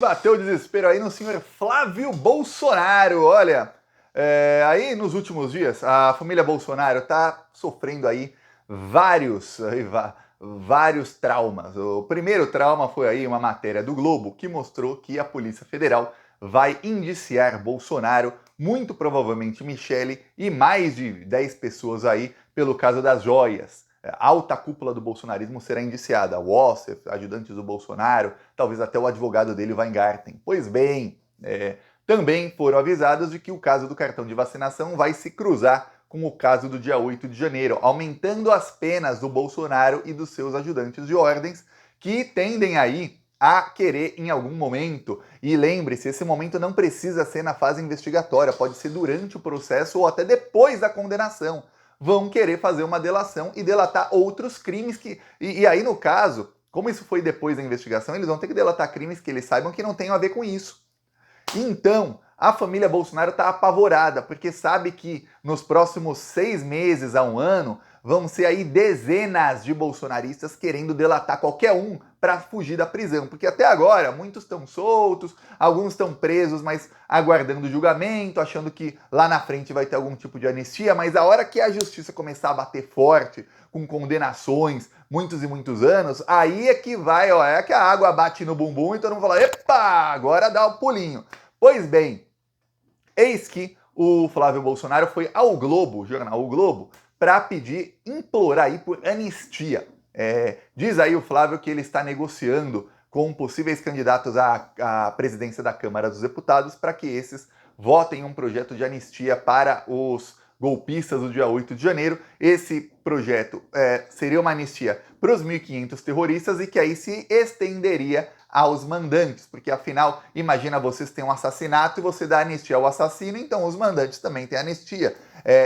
Bateu o desespero aí no senhor Flávio Bolsonaro. Olha, aí nos últimos dias a família Bolsonaro está sofrendo aí vários traumas. O primeiro trauma foi aí uma matéria do Globo que mostrou que a Polícia Federal vai indiciar Bolsonaro, muito provavelmente Michele e mais de 10 pessoas aí pelo caso das joias. A alta cúpula do bolsonarismo será indiciada. Wassef, ajudantes do Bolsonaro, talvez até o advogado dele, Weingarten. Pois bem, também foram avisados de que o caso do cartão de vacinação vai se cruzar com o caso do dia 8 de janeiro, aumentando as penas do Bolsonaro e dos seus ajudantes de ordens, que tendem aí a querer em algum momento, e lembre-se, esse momento não precisa ser na fase investigatória, pode ser durante o processo ou até depois da condenação, vão querer fazer uma delação e delatar outros crimes que... E aí, no caso, como isso foi depois da investigação, eles vão ter que delatar crimes que eles saibam que não tenham a ver com isso. Então, a família Bolsonaro está apavorada, porque sabe que nos próximos 6 meses a um ano vão ser aí dezenas de bolsonaristas querendo delatar qualquer um para fugir da prisão. Porque até agora muitos estão soltos, alguns estão presos, mas aguardando julgamento, achando que lá na frente vai ter algum tipo de anistia, mas a hora que a justiça começar a bater forte, com condenações, muitos e muitos anos, aí é que vai, ó, é que a água bate no bumbum e todo mundo fala, epa, agora dá o pulinho. Pois bem, eis que o Flávio Bolsonaro foi ao Globo, jornal O Globo, para pedir, implorar aí por anistia. Diz aí o Flávio que ele está negociando com possíveis candidatos à presidência da Câmara dos Deputados para que esses votem um projeto de anistia para os golpistas do dia 8 de janeiro. Esse projeto seria uma anistia para os 1.500 terroristas e que aí se estenderia aos mandantes, porque afinal, imagina vocês têm um assassinato e você dá anistia ao assassino, então os mandantes também têm anistia.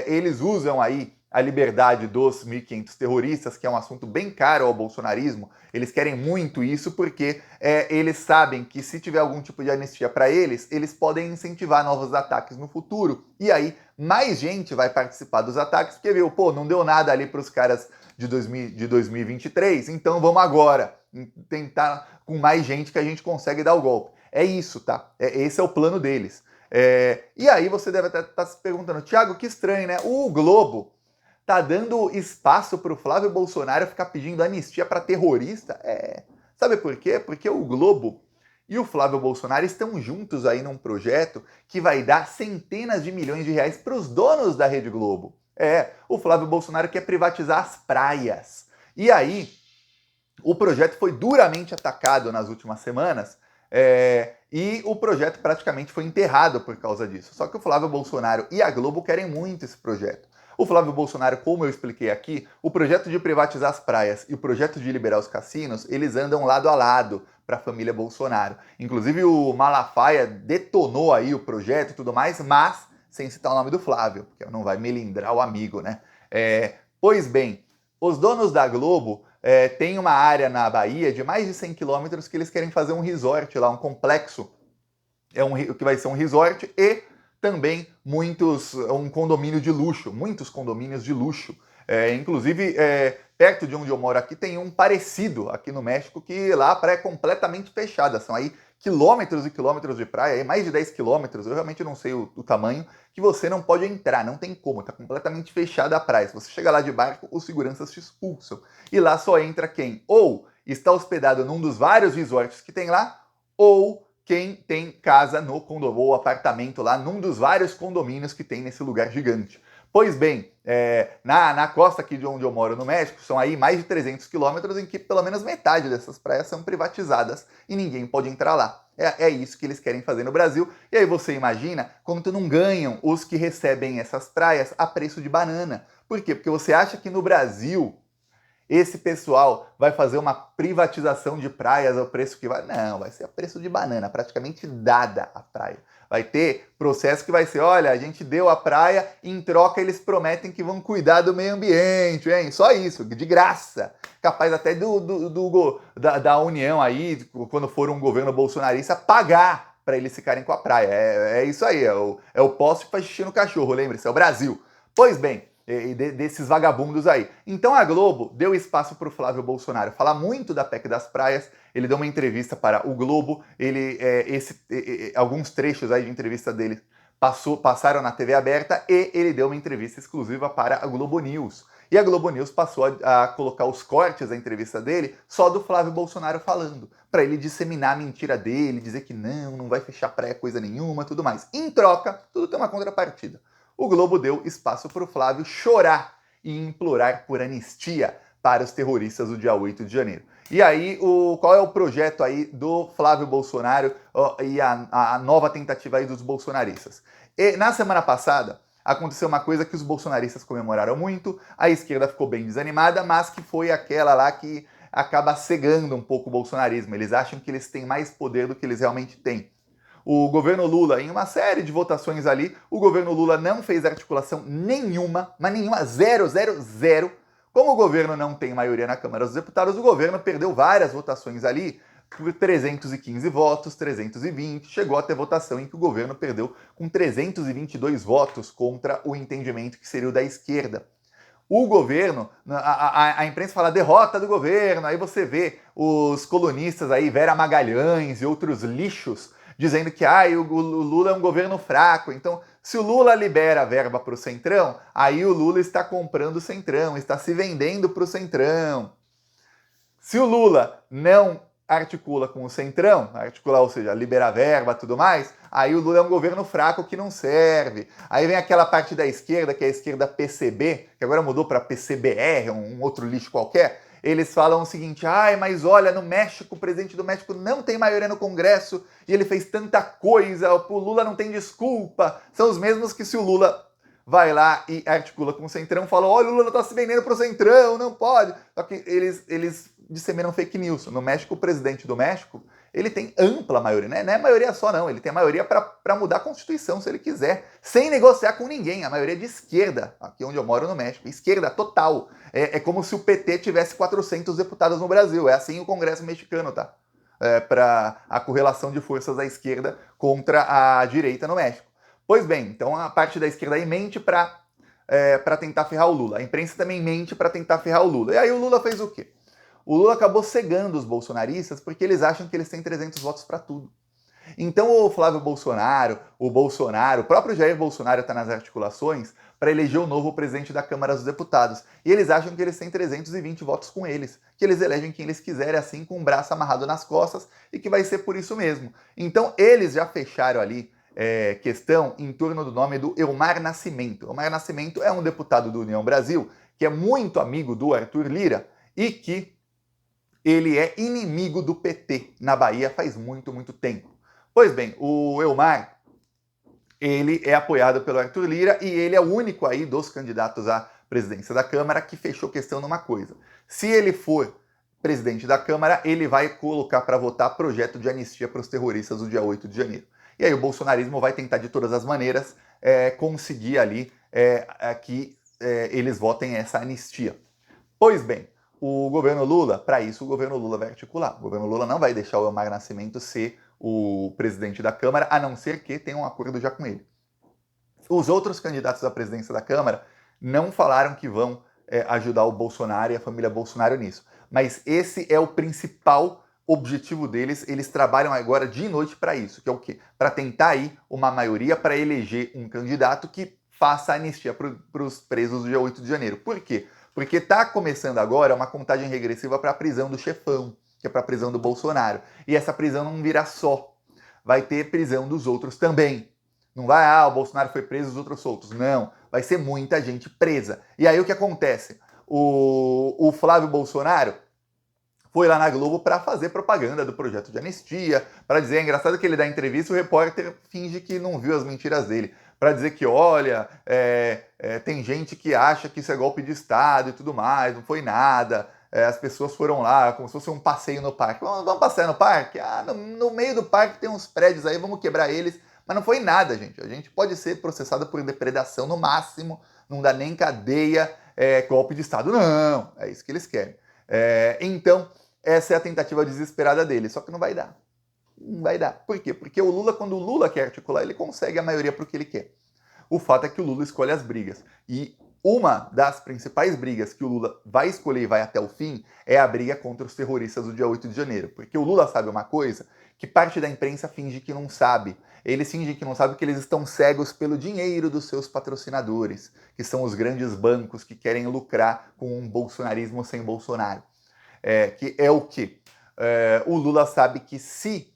Eles usam aí a liberdade dos 1.500 terroristas, que é um assunto bem caro ao bolsonarismo. Eles querem muito isso porque eles sabem que se tiver algum tipo de anistia para eles, eles podem incentivar novos ataques no futuro. E aí, mais gente vai participar dos ataques, porque viu, pô, não deu nada ali para os caras de 2023, então vamos agora tentar com mais gente que a gente consegue dar o golpe. É isso, tá? Esse é o plano deles. E aí você deve estar se perguntando, Thiago, que estranho, né? O Globo tá dando espaço para o Flávio Bolsonaro ficar pedindo anistia para terrorista? Sabe por quê? Porque o Globo e o Flávio Bolsonaro estão juntos aí num projeto que vai dar centenas de milhões de reais para os donos da Rede Globo. O Flávio Bolsonaro quer privatizar as praias. E aí, o projeto foi duramente atacado nas últimas semanas e o projeto praticamente foi enterrado por causa disso. Só que o Flávio Bolsonaro e a Globo querem muito esse projeto. O Flávio Bolsonaro, como eu expliquei aqui, o projeto de privatizar as praias e o projeto de liberar os cassinos, eles andam lado a lado para a família Bolsonaro. Inclusive o Malafaia detonou aí o projeto e tudo mais, mas sem citar o nome do Flávio, porque não vai melindrar o amigo, né? Pois bem, os donos da Globo têm uma área na Bahia de mais de 100 quilômetros que eles querem fazer um resort lá, um complexo, que vai ser um resort e também um condomínio de luxo, muitos condomínios de luxo. Inclusive, perto de onde eu moro aqui, tem um parecido aqui no México, que lá a praia é completamente fechada. São aí quilômetros e quilômetros de praia, mais de 10 quilômetros, eu realmente não sei o tamanho, que você não pode entrar, não tem como, está completamente fechada a praia. Se você chegar lá de barco, os seguranças te expulsam. E lá só entra quem ou está hospedado num dos vários resorts que tem lá, ou quem tem casa no condomínio ou apartamento lá num dos vários condomínios que tem nesse lugar gigante. Pois bem, na costa aqui de onde eu moro no México, são aí mais de 300 quilômetros em que pelo menos metade dessas praias são privatizadas e ninguém pode entrar lá. É isso que eles querem fazer no Brasil. E aí você imagina quanto não ganham os que recebem essas praias a preço de banana. Por quê? Porque você acha que no Brasil esse pessoal vai fazer uma privatização de praias ao preço que vai... Não, vai ser a preço de banana, praticamente dada a praia. Vai ter processo que vai ser, olha, a gente deu a praia, em troca eles prometem que vão cuidar do meio ambiente, hein? Só isso, de graça. Capaz até da União aí, quando for um governo bolsonarista, pagar para eles ficarem com a praia. É isso aí, é o poste que faz xixi no cachorro, lembre-se, é o Brasil. Pois bem, desses vagabundos aí. Então a Globo deu espaço para o Flávio Bolsonaro falar muito da PEC das praias. Ele deu uma entrevista para o Globo, alguns trechos aí de entrevista dele passaram na TV aberta e ele deu uma entrevista exclusiva para a Globo News. E a Globo News passou a colocar os cortes da entrevista dele só do Flávio Bolsonaro falando, para ele disseminar a mentira dele, dizer que não vai fechar praia coisa nenhuma, tudo mais. Em troca, tudo tem uma contrapartida. O Globo deu espaço para o Flávio chorar e implorar por anistia para os terroristas do dia 8 de janeiro. E aí, qual é o projeto aí do Flávio Bolsonaro e a nova tentativa aí dos bolsonaristas? E na semana passada, aconteceu uma coisa que os bolsonaristas comemoraram muito, a esquerda ficou bem desanimada, mas que foi aquela lá que acaba cegando um pouco o bolsonarismo. Eles acham que eles têm mais poder do que eles realmente têm. O governo Lula, em uma série de votações ali, o governo Lula não fez articulação nenhuma, mas nenhuma, zero. Como o governo não tem maioria na Câmara dos Deputados, o governo perdeu várias votações ali, por 315 votos, 320, chegou a ter votação em que o governo perdeu com 322 votos contra o entendimento que seria o da esquerda. O governo, a imprensa fala derrota do governo, aí você vê os colunistas aí, Vera Magalhães e outros lixos, dizendo que o Lula é um governo fraco. Então, se o Lula libera a verba para o Centrão, aí o Lula está comprando o Centrão, está se vendendo para o Centrão. Se o Lula não articula com o Centrão, ou seja, libera verba e tudo mais, aí o Lula é um governo fraco que não serve. Aí vem aquela parte da esquerda, que é a esquerda PCB, que agora mudou para PCBR, um outro lixo qualquer. Eles falam o seguinte, mas olha, no México, o presidente do México não tem maioria no Congresso e ele fez tanta coisa, o Lula não tem desculpa. São os mesmos que se o Lula vai lá e articula com o Centrão, falam, olha, o Lula tá se vendendo pro Centrão, não pode. Só que eles disseminam fake news. No México, o presidente do México, ele tem ampla maioria, né? Não é maioria só não, ele tem a maioria para mudar a Constituição, se ele quiser, sem negociar com ninguém. A maioria é de esquerda, aqui onde eu moro no México, esquerda total. É como se o PT tivesse 400 deputados no Brasil, é assim o Congresso mexicano, tá? Para a correlação de forças da esquerda contra a direita no México. Pois bem, então a parte da esquerda aí mente para tentar ferrar o Lula. A imprensa também mente para tentar ferrar o Lula. E aí o Lula fez o quê? O Lula acabou cegando os bolsonaristas porque eles acham que eles têm 300 votos para tudo. Então o Flávio Bolsonaro, o próprio Jair Bolsonaro está nas articulações para eleger o novo presidente da Câmara dos Deputados. E eles acham que eles têm 320 votos com eles, que eles elegem quem eles quiserem assim, com o braço amarrado nas costas, e que vai ser por isso mesmo. Então eles já fecharam ali questão em torno do nome do Elmar Nascimento. Elmar Nascimento é um deputado do União Brasil, que é muito amigo do Arthur Lira, e que ele é inimigo do PT na Bahia faz muito tempo. Pois bem, o Elmar, ele é apoiado pelo Arthur Lira e ele é o único aí dos candidatos à presidência da Câmara que fechou questão numa coisa. Se ele for presidente da Câmara, ele vai colocar para votar projeto de anistia para os terroristas do dia 8 de janeiro. E aí o bolsonarismo vai tentar de todas as maneiras conseguir ali que eles votem essa anistia. Pois bem, o governo Lula, para isso o governo Lula vai articular. O governo Lula não vai deixar o Elmar Nascimento ser o presidente da Câmara, a não ser que tenha um acordo já com ele. Os outros candidatos à presidência da Câmara não falaram que vão ajudar o Bolsonaro e a família Bolsonaro nisso. Mas esse é o principal objetivo deles. Eles trabalham agora de noite para isso, que é o quê? Para tentar aí uma maioria para eleger um candidato que faça anistia para os presos do dia 8 de janeiro. Por quê? Porque está começando agora uma contagem regressiva para a prisão do chefão, que é para a prisão do Bolsonaro. E essa prisão não virá só. Vai ter prisão dos outros também. Não vai, o Bolsonaro foi preso, os outros soltos. Não, vai ser muita gente presa. E aí o que acontece? O Flávio Bolsonaro foi lá na Globo para fazer propaganda do projeto de anistia, para dizer, é engraçado que ele dá entrevista e o repórter finge que não viu as mentiras dele, para dizer que, olha, tem gente que acha que isso é golpe de Estado e tudo mais, não foi nada, as pessoas foram lá como se fosse um passeio no parque. Vamos passear no parque? No meio do parque tem uns prédios aí, vamos quebrar eles. Mas não foi nada, gente. A gente pode ser processado por depredação no máximo, não dá nem cadeia, golpe de Estado. Não, é isso que eles querem. Então, essa é a tentativa desesperada deles, só que não vai dar. Não vai dar. Por quê? Porque o Lula, quando o Lula quer articular, ele consegue a maioria para o que ele quer. O fato é que o Lula escolhe as brigas. E uma das principais brigas que o Lula vai escolher e vai até o fim é a briga contra os terroristas do dia 8 de janeiro. Porque o Lula sabe uma coisa que parte da imprensa finge que não sabe. Eles fingem que não sabem porque eles estão cegos pelo dinheiro dos seus patrocinadores, que são os grandes bancos que querem lucrar com um bolsonarismo sem Bolsonaro. Que é o quê? O Lula sabe que se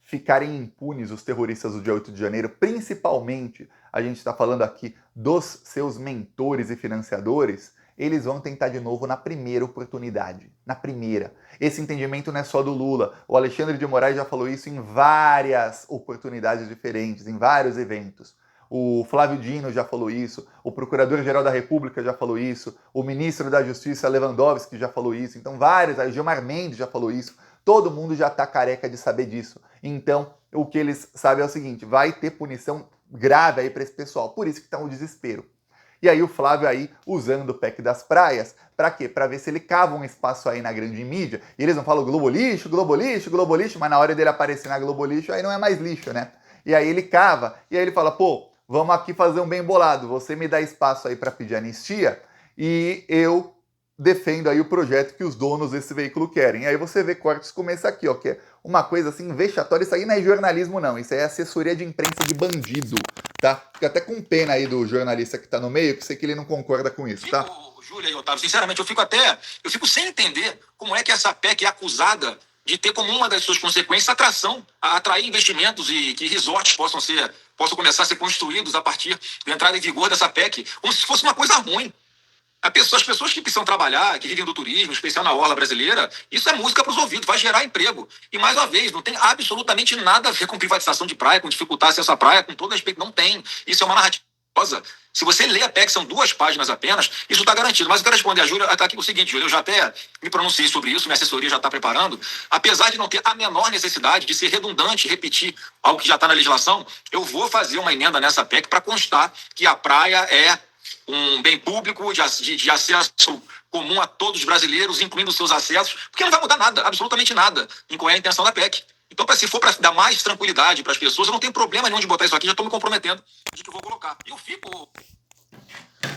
ficarem impunes os terroristas do dia 8 de janeiro, principalmente, a gente está falando aqui dos seus mentores e financiadores, eles vão tentar de novo na primeira oportunidade. Na primeira. Esse entendimento não é só do Lula. O Alexandre de Moraes já falou isso em várias oportunidades diferentes, em vários eventos. O Flávio Dino já falou isso, o Procurador-Geral da República já falou isso, o Ministro da Justiça Lewandowski já falou isso, então vários, o Gilmar Mendes já falou isso, todo mundo já está careca de saber disso. Então, o que eles sabem é o seguinte, vai ter punição grave aí para esse pessoal, por isso que está um desespero. E aí o Flávio aí usando o PEC das praias, para quê? Para ver se ele cava um espaço aí na grande mídia, e eles não falam Globo lixo, Globo lixo, Globo lixo, mas na hora dele aparecer na Globo lixo, aí não é mais lixo, né? E aí ele cava, e aí ele fala, pô, vamos aqui fazer um bem bolado, você me dá espaço aí para pedir anistia, e eu defendo aí o projeto que os donos desse veículo querem. E aí você vê cortes como esse aqui, ó, que é uma coisa assim vexatória. Isso aí não é jornalismo não, isso aí é assessoria de imprensa de bandido, tá? Fica até com pena aí do jornalista que tá no meio, que sei que ele não concorda com isso, tá? Júlia e Otávio, sinceramente, eu fico sem entender como é que essa PEC é acusada de ter como uma das suas consequências atrair investimentos e que resorts possam começar a ser construídos a partir da entrada em vigor dessa PEC, como se fosse uma coisa ruim. As pessoas que precisam trabalhar, que vivem do turismo, especial na orla brasileira, isso é música para os ouvidos, vai gerar emprego. E, mais uma vez, não tem absolutamente nada a ver com privatização de praia, com dificultar acesso à praia, com todo respeito, não tem. Isso é uma narrativa. Se você ler a PEC, são 2 páginas apenas, isso está garantido. Mas eu quero responder a Júlia, está aqui o seguinte, Júlia, eu já até me pronunciei sobre isso, minha assessoria já está preparando. Apesar de não ter a menor necessidade de ser redundante, repetir algo que já está na legislação, eu vou fazer uma emenda nessa PEC para constar que a praia é um bem público de acesso comum a todos os brasileiros, incluindo seus acessos, porque não vai mudar nada, absolutamente nada, em qual é a intenção da PEC. Então, se for para dar mais tranquilidade para as pessoas, eu não tenho problema nenhum de botar isso aqui, já estou me comprometendo de que eu vou colocar. E eu fico...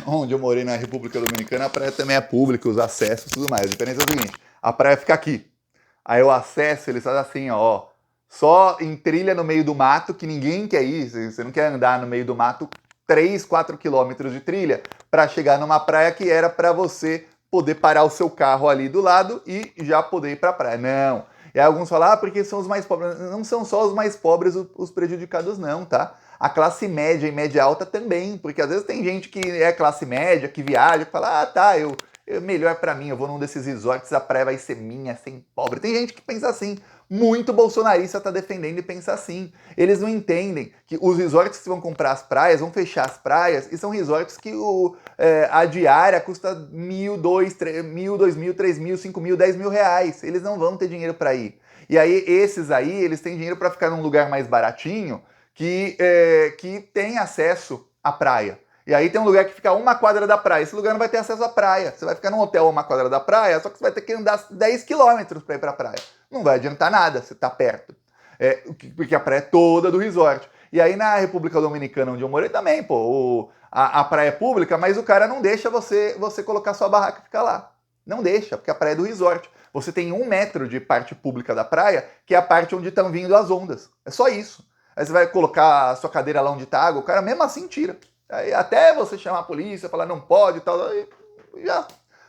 Onde eu morei na República Dominicana, a praia também é pública, os acessos e tudo mais. A diferença é o seguinte, a praia fica aqui. Aí o acesso, eles fazem assim, ó, só em trilha no meio do mato, que ninguém quer ir, você não quer andar no meio do mato 3, 4 quilômetros de trilha para chegar numa praia que era para você poder parar o seu carro ali do lado e já poder ir para a praia. Não. E aí alguns falam, porque são os mais pobres. Não são só os mais pobres os prejudicados, não, tá? A classe média e média alta também, porque às vezes tem gente que é classe média, que viaja, que fala, tá, melhor para mim, eu vou num desses resorts, a praia vai ser minha, sem pobre. Tem gente que pensa assim. Muito bolsonarista está defendendo e pensa assim. Eles não entendem que os resorts que vão comprar as praias, vão fechar as praias, e são resorts que a diária custa R$1.000, R$1.000, R$2.000, R$3.000, R$5.000, R$10.000. Eles não vão ter dinheiro para ir. E aí, esses aí, eles têm dinheiro para ficar num lugar mais baratinho que tem acesso à praia. E aí tem um lugar que fica a 1 quadra da praia. Esse lugar não vai ter acesso à praia. Você vai ficar num hotel a 1 quadra da praia, só que você vai ter que andar 10 quilômetros para ir para a praia. Não vai adiantar nada você tá perto. Porque a praia é toda do resort. E aí na República Dominicana, onde eu morei também, pô, a praia é pública, mas o cara não deixa você colocar sua barraca e ficar lá. Não deixa, porque a praia é do resort. Você tem 1 metro de parte pública da praia, que é a parte onde estão vindo as ondas. É só isso. Aí você vai colocar a sua cadeira lá onde tá água, o cara mesmo assim tira. Aí até você chamar a polícia, falar não pode e tal,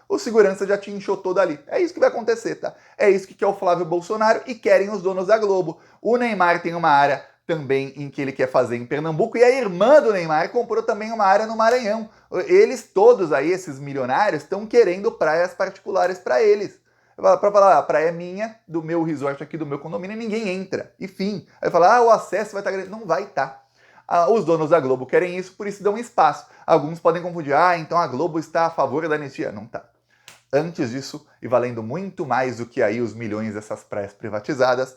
o segurança já te enxotou dali. É isso que vai acontecer, tá? É isso que quer o Flávio Bolsonaro e querem os donos da Globo. O Neymar tem uma área também em que ele quer fazer em Pernambuco, e a irmã do Neymar comprou também uma área no Maranhão. Eles todos aí, esses milionários, estão querendo praias particulares para eles. Para falar, a praia é minha, do meu resort aqui, do meu condomínio, ninguém entra. E fim. Aí fala, o acesso vai estar grande. Não vai estar. Os donos da Globo querem isso, por isso dão espaço. Alguns podem confundir, então a Globo está a favor da anistia. Não está. Antes disso, e valendo muito mais do que aí os milhões dessas praias privatizadas,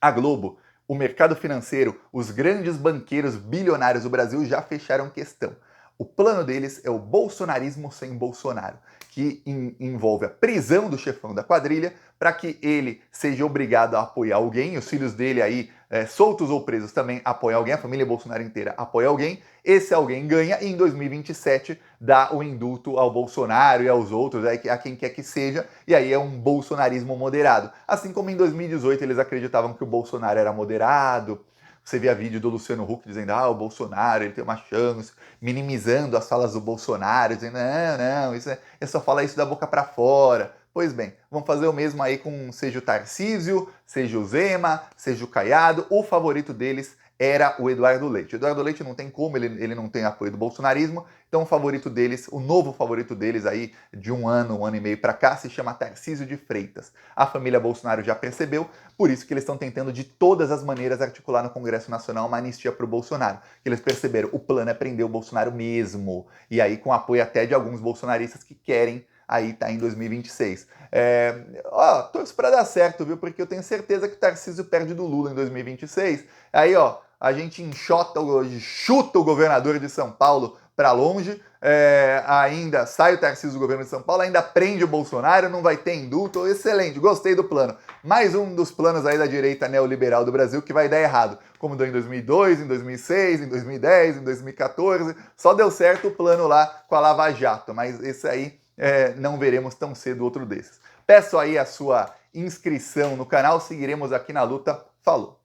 a Globo, o mercado financeiro, os grandes banqueiros bilionários do Brasil já fecharam questão. O plano deles é o bolsonarismo sem Bolsonaro, que envolve a prisão do chefão da quadrilha para que ele seja obrigado a apoiar alguém, os filhos dele aí, soltos ou presos, também apoiam alguém, a família Bolsonaro inteira apoia alguém, esse alguém ganha e em 2027 dá o indulto ao Bolsonaro e aos outros, a quem quer que seja, e aí é um bolsonarismo moderado. Assim como em 2018 eles acreditavam que o Bolsonaro era moderado. Você via vídeo do Luciano Huck dizendo, o Bolsonaro, ele tem uma chance, minimizando as falas do Bolsonaro, dizendo, não, isso é só falar isso da boca para fora. Pois bem, vamos fazer o mesmo aí com seja o Tarcísio, seja o Zema, seja o Caiado. O favorito deles era o Eduardo Leite. O Eduardo Leite não tem como, ele não tem apoio do bolsonarismo, então o favorito deles, o novo favorito deles aí de um ano e meio para cá, se chama Tarcísio de Freitas. A família Bolsonaro já percebeu, por isso que eles estão tentando de todas as maneiras articular no Congresso Nacional uma anistia para o Bolsonaro. Eles perceberam, o plano é prender o Bolsonaro mesmo, e aí com apoio até de alguns bolsonaristas que querem aí tá em 2026. Torço para dar certo, viu? Porque eu tenho certeza que o Tarcísio perde do Lula em 2026. Aí, a gente chuta o governador de São Paulo para longe, ainda sai o Tarcísio do governo de São Paulo, ainda prende o Bolsonaro, não vai ter indulto. Excelente, gostei do plano. Mais um dos planos aí da direita neoliberal do Brasil que vai dar errado, como deu em 2002, em 2006, em 2010, em 2014. Só deu certo o plano lá com a Lava Jato, mas esse aí não veremos tão cedo outro desses. Peço aí a sua inscrição no canal, seguiremos aqui na luta. Falou!